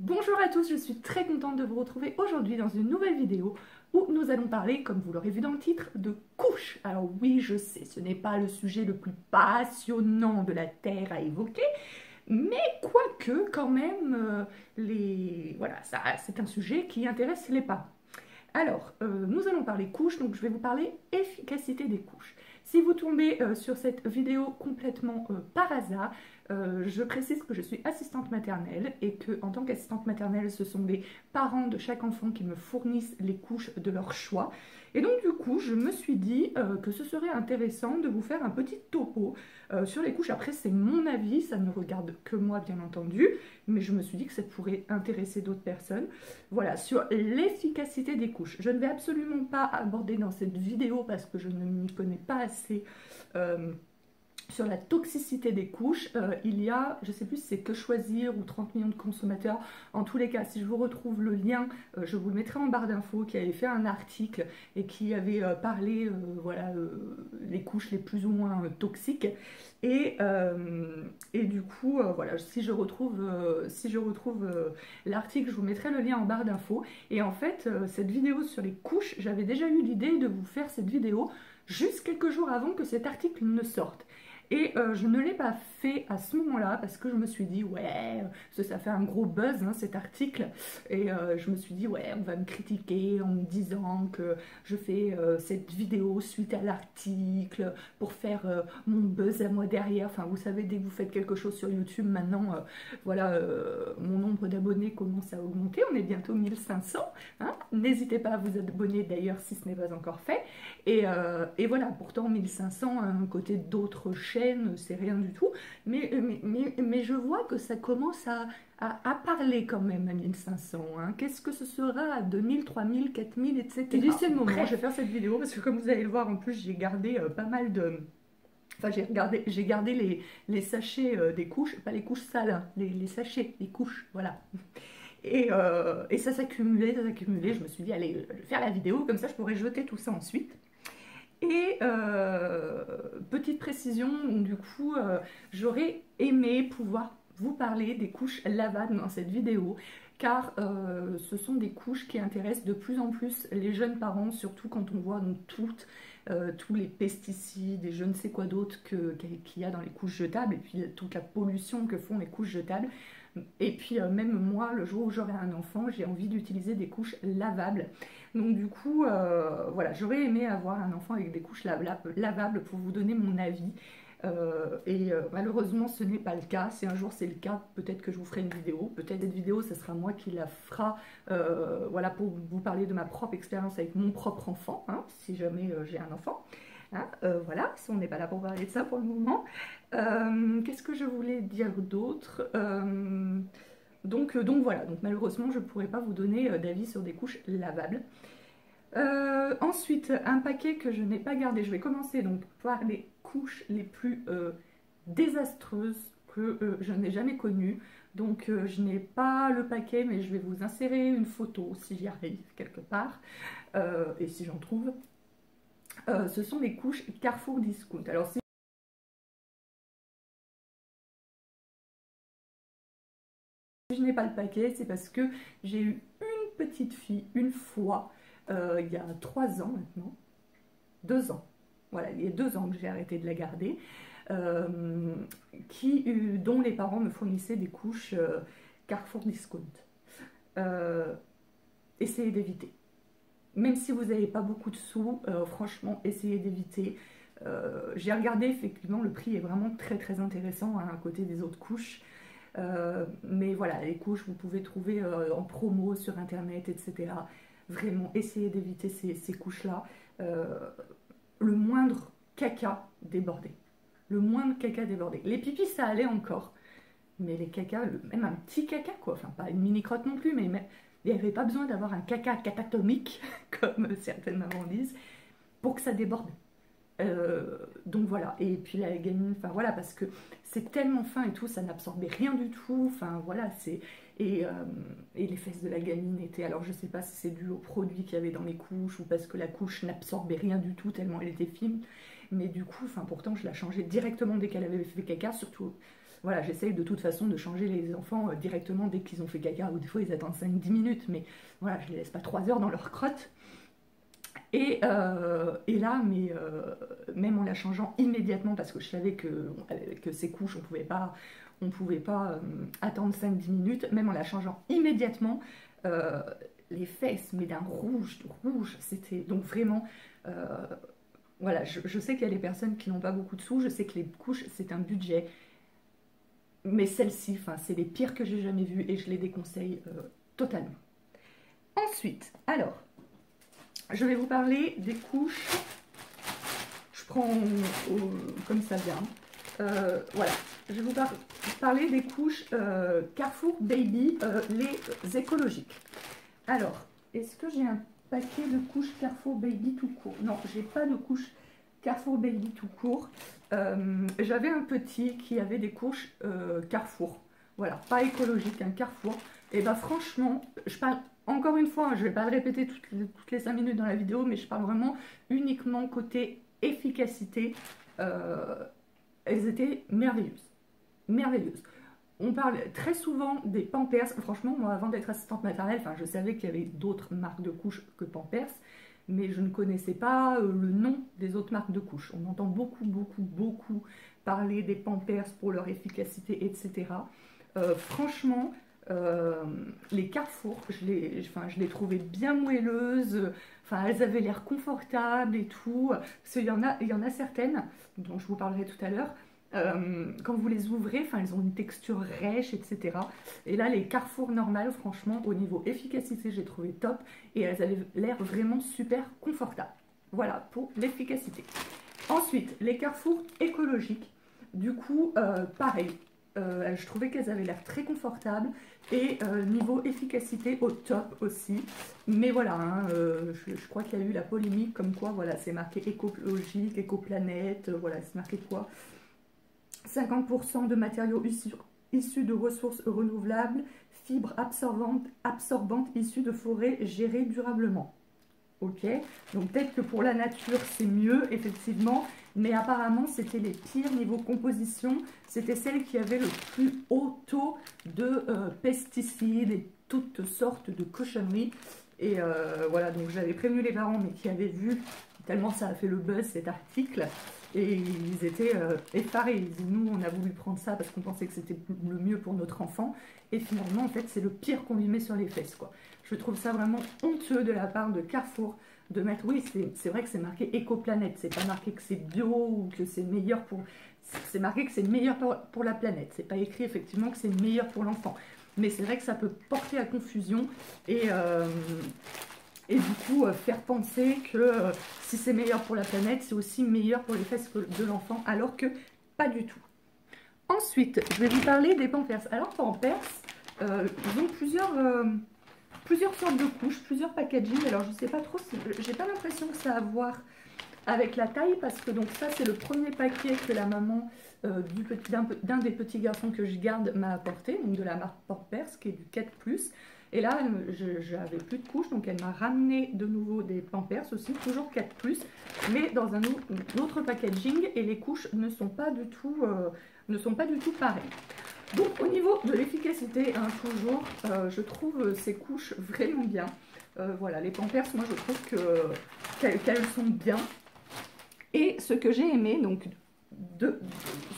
Bonjour à tous, je suis très contente de vous retrouver aujourd'hui dans une nouvelle vidéo où nous allons parler, comme vous l'aurez vu dans le titre, de couches. Alors oui, je sais, ce n'est pas le sujet le plus passionnant de la Terre à évoquer, mais quoique quand même, voilà, c'est un sujet qui intéresse les parents. Alors, nous allons parler couches, donc je vais vous parler efficacité des couches. Si vous tombez sur cette vidéo complètement par hasard, je précise que je suis assistante maternelle et que en tant qu'assistante maternelle, ce sont des parents de chaque enfant qui me fournissent les couches de leur choix. Et donc du coup, je me suis dit que ce serait intéressant de vous faire un petit topo sur les couches. Après, c'est mon avis, ça ne regarde que moi bien entendu, mais je me suis dit que ça pourrait intéresser d'autres personnes. Voilà, sur l'efficacité des couches. Je ne vais absolument pas aborder dans cette vidéo parce que je ne m'y connais pas assez sur la toxicité des couches. Il y a, je ne sais plus si c'est Que Choisir ou 30 millions de consommateurs. En tous les cas, si je vous retrouve le lien, je vous le mettrai en barre d'infos, qui avait fait un article et qui avait parlé, voilà, les couches les plus ou moins toxiques. Et du coup, voilà, si je retrouve l'article, je vous mettrai le lien en barre d'infos. Et en fait, cette vidéo sur les couches, j'avais déjà eu l'idée de vous faire cette vidéo juste quelques jours avant que cet article ne sorte. Et je ne l'ai pas fait à ce moment-là parce que je me suis dit, ouais, ça fait un gros buzz hein, cet article. Et je me suis dit, ouais, on va me critiquer en me disant que je fais cette vidéo suite à l'article pour faire mon buzz à moi derrière. Enfin, vous savez, dès que vous faites quelque chose sur YouTube, maintenant, voilà, mon nombre d'abonnés commence à augmenter. On est bientôt 1500. Hein. N'hésitez pas à vous abonner d'ailleurs si ce n'est pas encore fait. Et voilà, pourtant 1500, à un côté d'autres chaînes, c'est rien du tout. Mais je vois que ça commence à parler quand même à 1500. Hein. Qu'est-ce que ce sera à 2000, 3000, 4000, etc. Je dis c'est le moment, je vais faire cette vidéo parce que comme vous allez le voir, en plus j'ai gardé pas mal de... Enfin, j'ai gardé les sachets des couches, pas les couches sales, hein, les sachets, les couches, voilà. Et ça s'accumulait, je me suis dit, allez, je vais faire la vidéo, comme ça je pourrais jeter tout ça ensuite. Et petite précision, du coup, j'aurais aimé pouvoir vous parler des couches lavables dans cette vidéo, car ce sont des couches qui intéressent de plus en plus les jeunes parents, surtout quand on voit donc tous les pesticides et je ne sais quoi d'autre qu'il y a dans les couches jetables, et puis toute la pollution que font les couches jetables. Et puis même moi, le jour où j'aurai un enfant, j'ai envie d'utiliser des couches lavables. Donc du coup, voilà, j'aurais aimé avoir un enfant avec des couches lavables pour vous donner mon avis. Malheureusement, ce n'est pas le cas. Si un jour c'est le cas, peut-être que je vous ferai une vidéo. Peut-être cette vidéo, ce sera moi qui la fera, voilà, pour vous parler de ma propre expérience avec mon propre enfant, hein, si jamais j'ai un enfant. Hein, voilà, on n'est pas là pour parler de ça pour le moment. Qu'est-ce que je voulais dire d'autre donc voilà, donc malheureusement je ne pourrais pas vous donner d'avis sur des couches lavables. Ensuite, un paquet que je n'ai pas gardé. Je vais commencer donc par les couches les plus désastreuses que je n'ai jamais connues. Donc je n'ai pas le paquet, mais je vais vous insérer une photo si j'y arrive quelque part et si j'en trouve. Ce sont les couches Carrefour Discount. Alors si je n'ai pas le paquet, c'est parce que j'ai eu une petite fille une fois, il y a 3 ans maintenant, 2 ans, voilà, il y a 2 ans que j'ai arrêté de la garder, dont les parents me fournissaient des couches Carrefour Discount. Essayez d'éviter. Même si vous n'avez pas beaucoup de sous, franchement, essayez d'éviter. J'ai regardé, effectivement, le prix est vraiment très très intéressant hein, à côté des autres couches. Mais voilà, les couches, vous pouvez trouver en promo sur internet, etc. Vraiment, essayez d'éviter ces couches-là. Le moindre caca débordé. Le moindre caca débordé. Les pipis, ça allait encore. Mais les cacas, même un petit caca, quoi. Enfin, pas une mini-crotte non plus, mais il n'y avait pas besoin d'avoir un caca catatomique, comme certaines mamans disent, pour que ça déborde. Donc voilà, et puis la gamine, enfin voilà, parce que c'est tellement fin et tout, ça n'absorbait rien du tout, enfin voilà, et les fesses de la gamine étaient, alors je sais pas si c'est dû au produit qu'il y avait dans les couches ou parce que la couche n'absorbait rien du tout tellement elle était fine, mais du coup, enfin pourtant je la changeais directement dès qu'elle avait fait caca, surtout voilà, j'essaye de toute façon de changer les enfants directement dès qu'ils ont fait caca, ou des fois ils attendent 5-10 minutes, mais voilà, je les laisse pas 3 heures dans leur crotte. Et là, même en la changeant immédiatement, parce que je savais que ces couches, on pouvait pas attendre 5-10 minutes, même en la changeant immédiatement, les fesses, mais d'un rouge, c'était donc vraiment... voilà, je sais qu'il y a des personnes qui n'ont pas beaucoup de sous, je sais que les couches, c'est un budget, mais celles-ci, enfin, c'est les pires que j'ai jamais vues et je les déconseille totalement. Ensuite, alors... je vais vous parler des couches. Je prends comme ça vient. Voilà. Je vais vous parler des couches Carrefour Baby, les écologiques. Alors, est-ce que j'ai un paquet de couches Carrefour Baby tout court? Non, j'ai pas de couches Carrefour Baby tout court. J'avais un petit qui avait des couches Carrefour. Voilà, pas écologique, un Carrefour. Et bah franchement, je parle encore une fois, je ne vais pas le répéter toutes les 5 minutes dans la vidéo, mais je parle vraiment uniquement côté efficacité. Elles étaient merveilleuses. Merveilleuses. On parle très souvent des Pampers. Franchement, moi, avant d'être assistante maternelle, enfin, je savais qu'il y avait d'autres marques de couches que Pampers, mais je ne connaissais pas le nom des autres marques de couches. On entend beaucoup parler des Pampers pour leur efficacité, etc. Franchement, les Carrefour, je les trouvais bien moelleuses, enfin, elles avaient l'air confortables et tout. Parce qu'il y en a certaines, dont je vous parlerai tout à l'heure, quand vous les ouvrez, enfin, elles ont une texture rêche, etc. Et là, les Carrefour normales, franchement, au niveau efficacité, j'ai trouvé top. Et elles avaient l'air vraiment super confortables. Voilà, pour l'efficacité. Ensuite, les Carrefour écologiques, du coup, pareil. Je trouvais qu'elles avaient l'air très confortables et niveau efficacité au top aussi. Mais voilà, hein, je crois qu'il y a eu la polémique comme quoi, voilà, c'est marqué écologique, écoplanète, voilà, c'est marqué quoi, 50% de matériaux issus de ressources renouvelables, fibres absorbantes issues de forêts gérées durablement. Ok, donc peut-être que pour la nature c'est mieux effectivement, mais apparemment c'était les pires niveau composition, c'était celles qui avaient le plus haut taux de pesticides et toutes sortes de cochonneries. Et voilà, donc j'avais prévenu les parents, mais qui avaient vu, tellement ça a fait le buzz cet article, et ils étaient effarés. Ils disaient, nous on a voulu prendre ça parce qu'on pensait que c'était le mieux pour notre enfant, et finalement en fait c'est le pire qu'on lui met sur les fesses, quoi. Je trouve ça vraiment honteux de la part de Carrefour de mettre, oui, c'est vrai que c'est marqué écoplanète, c'est pas marqué que c'est bio ou que c'est meilleur pour... C'est marqué que c'est meilleur pour la planète, c'est pas écrit effectivement que c'est meilleur pour l'enfant. Mais c'est vrai que ça peut porter à confusion et du coup faire penser que si c'est meilleur pour la planète, c'est aussi meilleur pour les fesses de l'enfant, alors que pas du tout. Ensuite, je vais vous parler des Pampers. Alors Pampers, ils ont plusieurs sortes de couches, plusieurs packaging. Alors je sais pas trop, j'ai pas l'impression que ça a à voir avec la taille, parce que donc ça c'est le premier paquet que la maman d'un des petits garçons que je garde m'a apporté, donc de la marque Pampers, qui est du 4+. Et là, j'avais plus de couches, donc elle m'a ramené de nouveau des Pampers aussi, toujours 4+, mais dans un autre packaging, et les couches ne sont pas du tout pareilles. Donc au niveau de l'efficacité, hein, toujours, je trouve ces couches vraiment bien. Voilà, les Pampers, moi je trouve qu'elles sont bien. Et ce que j'ai aimé, donc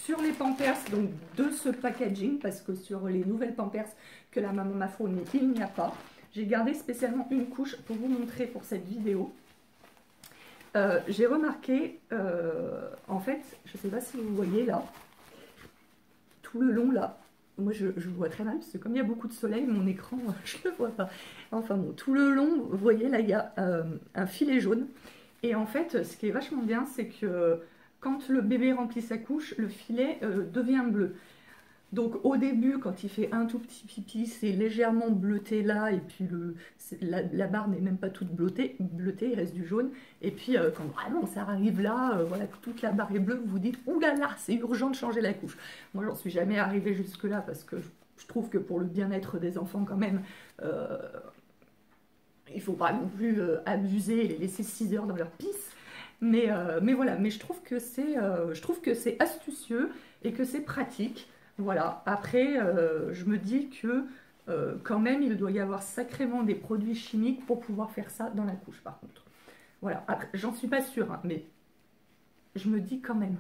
sur les Pampers, donc de ce packaging, parce que sur les nouvelles Pampers que la maman m'a fournies, il n'y a pas. J'ai gardé spécialement une couche pour vous montrer pour cette vidéo. J'ai remarqué, en fait, je ne sais pas si vous voyez là, tout le long là, moi je vois très mal parce que comme il y a beaucoup de soleil, mon écran je ne le vois pas. Enfin bon, tout le long, vous voyez là, il y a un filet jaune. Et en fait, ce qui est vachement bien, c'est que quand le bébé remplit sa couche, le filet devient bleu. Donc au début, quand il fait un tout petit pipi, c'est légèrement bleuté là, et puis la barre n'est même pas toute bleutée, il reste du jaune. Et puis quand vraiment ça arrive là, voilà, que toute la barre est bleue, vous vous dites, ouh là là, c'est urgent de changer la couche. Moi, j'en suis jamais arrivée jusque là, parce que je trouve que pour le bien-être des enfants quand même, il ne faut pas non plus abuser et les laisser 6 heures dans leur pisse. Mais voilà, mais je trouve que c'est astucieux et que c'est pratique. Voilà, après, je me dis que quand même, il doit y avoir sacrément des produits chimiques pour pouvoir faire ça dans la couche, par contre. Voilà, après, j'en suis pas sûre, hein, mais je me dis quand même,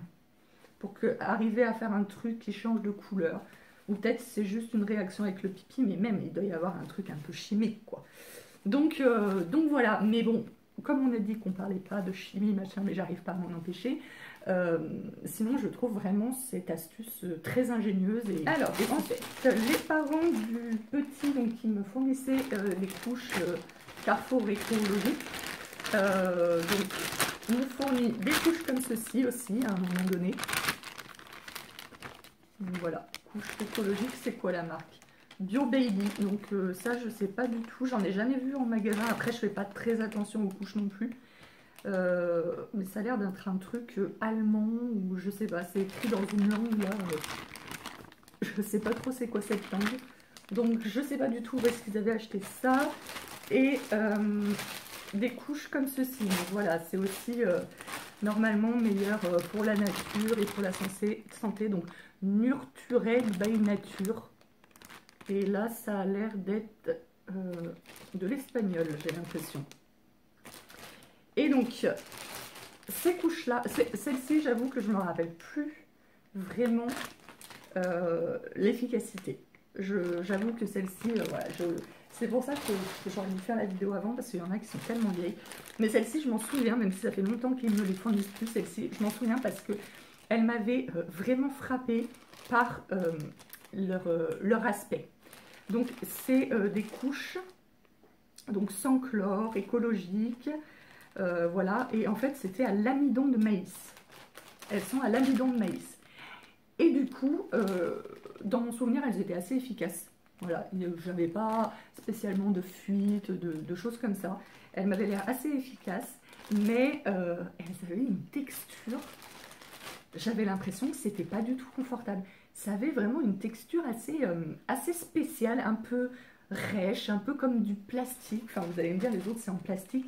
pour arriver à faire un truc qui change de couleur, ou peut-être c'est juste une réaction avec le pipi, mais même, il doit y avoir un truc un peu chimique, quoi. Donc voilà, mais bon, comme on a dit qu'on parlait pas de chimie, machin, mais j'arrive pas à m'en empêcher, sinon je trouve vraiment cette astuce très ingénieuse. Et alors, et ensuite, les parents du petit donc, qui me fournissaient les couches Carrefour écologique, donc nous fournit des couches comme ceci aussi à un moment donné. Donc voilà, couche écologique, c'est quoi la marque? Bio Baby, donc ça je sais pas du tout, j'en ai jamais vu en magasin. Après je fais pas très attention aux couches non plus, mais ça a l'air d'être un truc allemand ou je sais pas, c'est écrit dans une langue là, je sais pas trop c'est quoi cette langue, donc je sais pas du tout où est-ce qu'ils avaient acheté ça. Et des couches comme ceci, donc voilà, c'est aussi normalement meilleur pour la nature et pour la santé, donc Nurturel by Nature. Et là, ça a l'air d'être de l'espagnol, j'ai l'impression. Et donc, ces couches-là, celle-ci, j'avoue que je ne me rappelle plus vraiment l'efficacité. J'avoue que celle-ci, voilà, c'est pour ça que j'aurais dû faire la vidéo avant, parce qu'il y en a qui sont tellement vieilles. Mais celle-ci, je m'en souviens, même si ça fait longtemps qu'ils me les fournissent plus, celle-ci, je m'en souviens parce que elle m'avait vraiment frappée par leur aspect. Donc c'est des couches donc sans chlore, écologiques, voilà, et en fait c'était à l'amidon de maïs. Elles sont à l'amidon de maïs. Et du coup, dans mon souvenir, elles étaient assez efficaces. Voilà, j'avais pas spécialement de fuite, de choses comme ça. Elles m'avaient l'air assez efficaces, mais elles avaient une texture. J'avais l'impression que c'était pas du tout confortable. Ça avait vraiment une texture assez spéciale, un peu rêche, un peu comme du plastique. Enfin, vous allez me dire, les autres, c'est en plastique.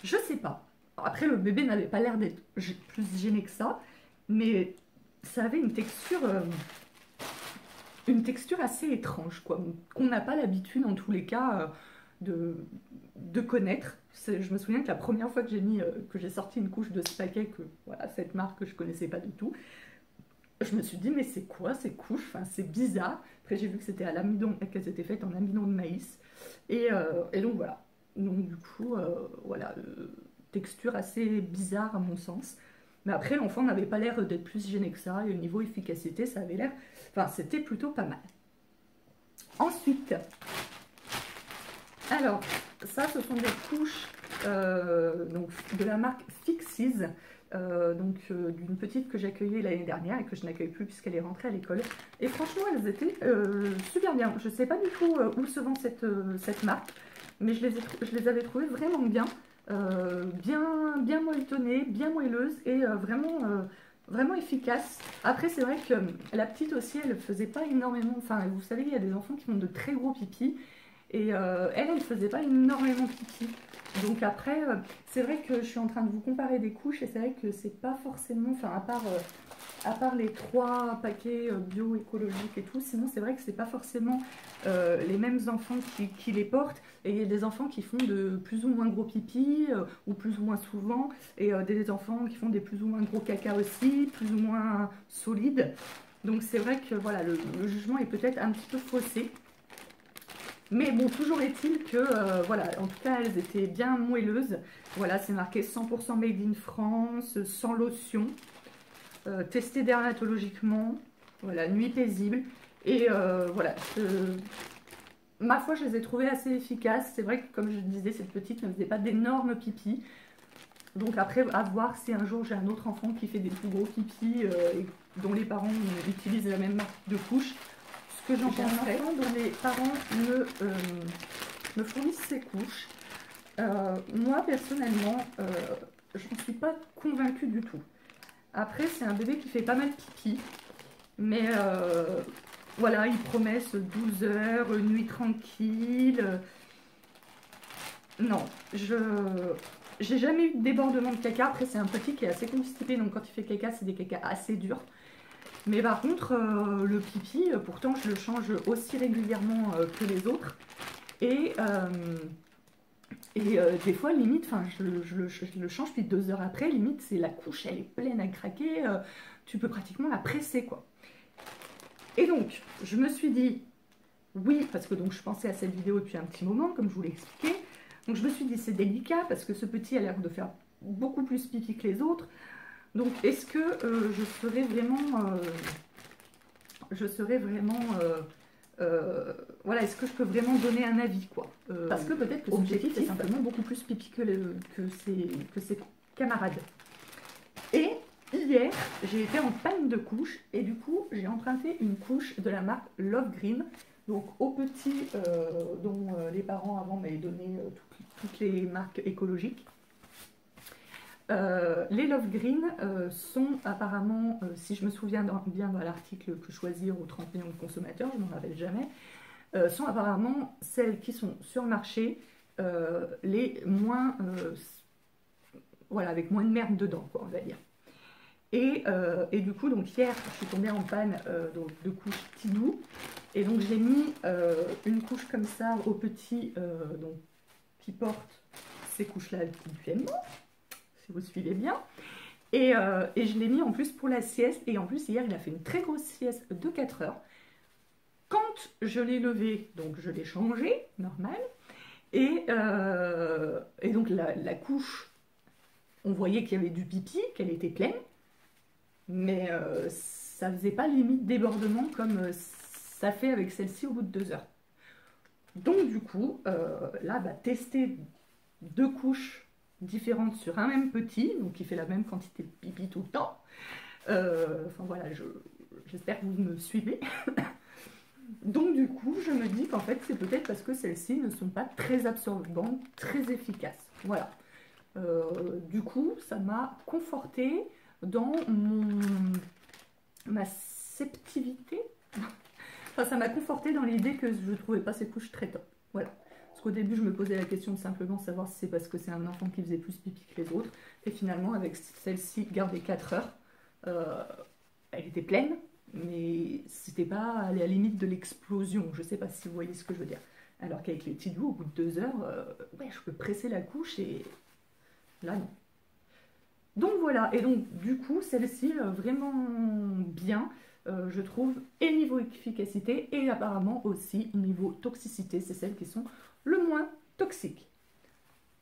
Je sais pas. Après, le bébé n'avait pas l'air d'être plus gêné que ça, mais ça avait une texture assez étrange, quoi, qu'on n'a pas l'habitude, en tous les cas, de connaître. Je me souviens que la première fois que j'ai sorti une couche de ce paquet, que voilà, cette marque que je connaissais pas du tout, je me suis dit, mais c'est quoi ces couches? Enfin, c'est bizarre. Après, j'ai vu que c'était à l'amidon, qu'elles étaient faites en amidon de maïs. Et donc, voilà. Donc, du coup, voilà, texture assez bizarre à mon sens. Mais après, l'enfant n'avait pas l'air d'être plus gêné que ça. Et au niveau efficacité, ça avait l'air... Enfin, c'était plutôt pas mal. Ensuite, alors, ça, ce sont des couches donc, de la marque Fixies. D'une petite que j'accueillais l'année dernière et que je n'accueille plus puisqu'elle est rentrée à l'école. Et franchement, elles étaient super bien. Je ne sais pas du tout où se vend cette marque, mais je les avais trouvées vraiment bien. Bien moelletonnées, bien moelleuses et vraiment efficaces. Après, c'est vrai que la petite aussi, elle ne faisait pas énormément... Enfin, vous savez, il y a des enfants qui font de très gros pipis. Et elle ne faisait pas énormément pipi. Donc après, c'est vrai que je suis en train de vous comparer des couches et c'est vrai que c'est pas forcément, enfin à part les 3 paquets bio, écologiques et tout, sinon c'est vrai que c'est pas forcément les mêmes enfants qui les portent. Et il y a des enfants qui font de plus ou moins gros pipi ou plus ou moins souvent, et des enfants qui font des plus ou moins gros caca aussi, plus ou moins solides. Donc c'est vrai que voilà, le jugement est peut-être un petit peu faussé. Mais bon, toujours est-il que, voilà, en tout cas, elles étaient bien moelleuses. Voilà, c'est marqué 100% made in France, sans lotion, testé dermatologiquement, voilà, nuit paisible. Et voilà, ma foi, je les ai trouvées assez efficaces. C'est vrai que, comme je disais, cette petite ne faisait pas d'énormes pipis. Donc après, à voir si un jour j'ai un autre enfant qui fait des plus gros pipis et dont les parents utilisent la même marque de couche. Que j'en penserais, dont les parents me fournissent ces couches. Moi, personnellement, je ne suis pas convaincue du tout. Après, c'est un bébé qui fait pas mal pipi, mais voilà, il promet 12 heures, une nuit tranquille. Non, j'ai jamais eu de débordement de caca. Après, c'est un petit qui est assez constipé, donc quand il fait caca, c'est des caca assez durs. Mais par contre, le pipi, pourtant je le change aussi régulièrement que les autres. Et, des fois, limite, je le change, puis 2 heures après, limite, c'est la couche, elle est pleine à craquer, tu peux pratiquement la presser, quoi. Et donc, je me suis dit, oui, parce que donc je pensais à cette vidéo depuis un petit moment, comme je vous l'ai expliqué. Donc je me suis dit, c'est délicat, parce que ce petit a l'air de faire beaucoup plus pipi que les autres. Donc, est-ce que je serais vraiment... voilà, est-ce que je peux vraiment donner un avis, quoi. Parce que peut-être que ce petit est simplement beaucoup plus pipi que ses camarades. Et hier, j'ai été en panne de couche, et du coup, j'ai emprunté une couche de la marque Love Green, donc au petit dont les parents avant m'avaient donné toutes les marques écologiques. Les Love Green sont apparemment, si je me souviens bien dans l'article que choisir aux 30 millions de consommateurs, je ne me rappelle jamais, sont apparemment celles qui sont sur le marché les moins, voilà, avec moins de merde dedans, quoi, on va dire. Et du coup, donc hier, je suis tombée en panne de couche Tidou, et donc j'ai mis une couche comme ça au petit, donc, qui porte ces couches-là habituellement, si vous suivez bien. Et je l'ai mis en plus pour la sieste. Et en plus, hier, il a fait une très grosse sieste de 4 heures. Quand je l'ai levé, donc je l'ai changé, normal. Et donc la couche, on voyait qu'il y avait du pipi, qu'elle était pleine. Mais ça faisait pas limite débordement comme ça fait avec celle-ci au bout de 2 heures. Donc du coup, là, tester 2 couches différentes sur un même petit, donc qui fait la même quantité de pipi tout le temps. Enfin voilà, j'espère que vous me suivez. Donc du coup, je me dis qu'en fait, c'est peut-être parce que celles-ci ne sont pas très absorbantes, très efficaces. Voilà. Du coup, ça m'a confortée dans ma sceptivité. Enfin, ça m'a confortée dans l'idée que je ne trouvais pas ces couches très top. Voilà. Au début, je me posais la question de simplement savoir si c'est parce que c'est un enfant qui faisait plus pipi que les autres. Et finalement, avec celle-ci, gardée 4 heures, elle était pleine, mais c'était pas à la limite de l'explosion. Je sais pas si vous voyez ce que je veux dire. Alors qu'avec les Tidou, au bout de 2 heures, ouais, je peux presser la couche et là, non. Donc voilà, et donc du coup, celle-ci, vraiment bien, je trouve, et niveau efficacité, et apparemment aussi niveau toxicité, c'est celles qui sont le moins toxiques.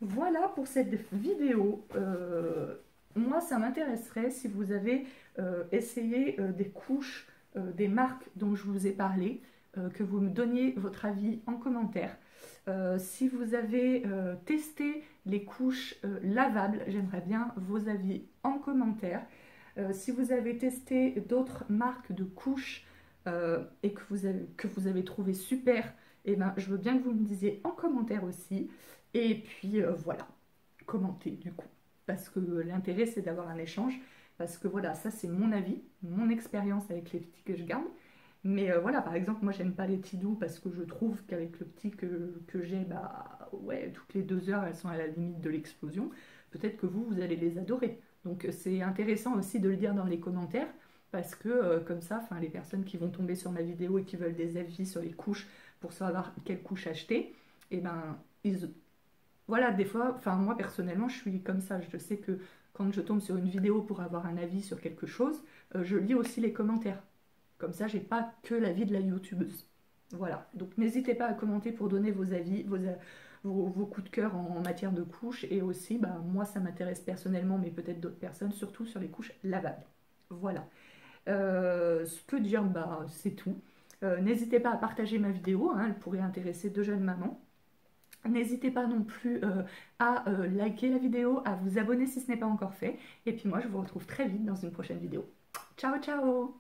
Voilà pour cette vidéo. Moi, ça m'intéresserait si vous avez essayé des couches, des marques dont je vous ai parlé, que vous me donniez votre avis en commentaire. Si vous avez testé les couches lavables, j'aimerais bien vos avis en commentaire. Si vous avez testé d'autres marques de couches et que vous avez trouvé super, eh ben, je veux bien que vous me disiez en commentaire aussi. Et puis voilà, commentez du coup. Parce que l'intérêt c'est d'avoir un échange. Parce que voilà, ça c'est mon avis, mon expérience avec les petits que je garde. Mais voilà, par exemple, moi j'aime pas les Tidou parce que je trouve qu'avec le petit que j'ai, bah ouais, toutes les 2 heures elles sont à la limite de l'explosion. Peut-être que vous allez les adorer. Donc c'est intéressant aussi de le dire dans les commentaires parce que comme ça, les personnes qui vont tomber sur ma vidéo et qui veulent des avis sur les couches pour savoir quelle couche acheter, et ben voilà, des fois, moi personnellement je suis comme ça, je sais que quand je tombe sur une vidéo pour avoir un avis sur quelque chose, je lis aussi les commentaires. Comme ça, j'ai pas que l'avis de la youtubeuse. Voilà, donc n'hésitez pas à commenter pour donner vos avis, vos coups de cœur en matière de couches. Et aussi, moi, ça m'intéresse personnellement, mais peut-être d'autres personnes, surtout sur les couches lavables. Voilà. Ce que dire, c'est tout. N'hésitez pas à partager ma vidéo, hein, elle pourrait intéresser de jeunes mamans. N'hésitez pas non plus à liker la vidéo, à vous abonner si ce n'est pas encore fait. Et puis moi, je vous retrouve très vite dans une prochaine vidéo. Ciao, ciao!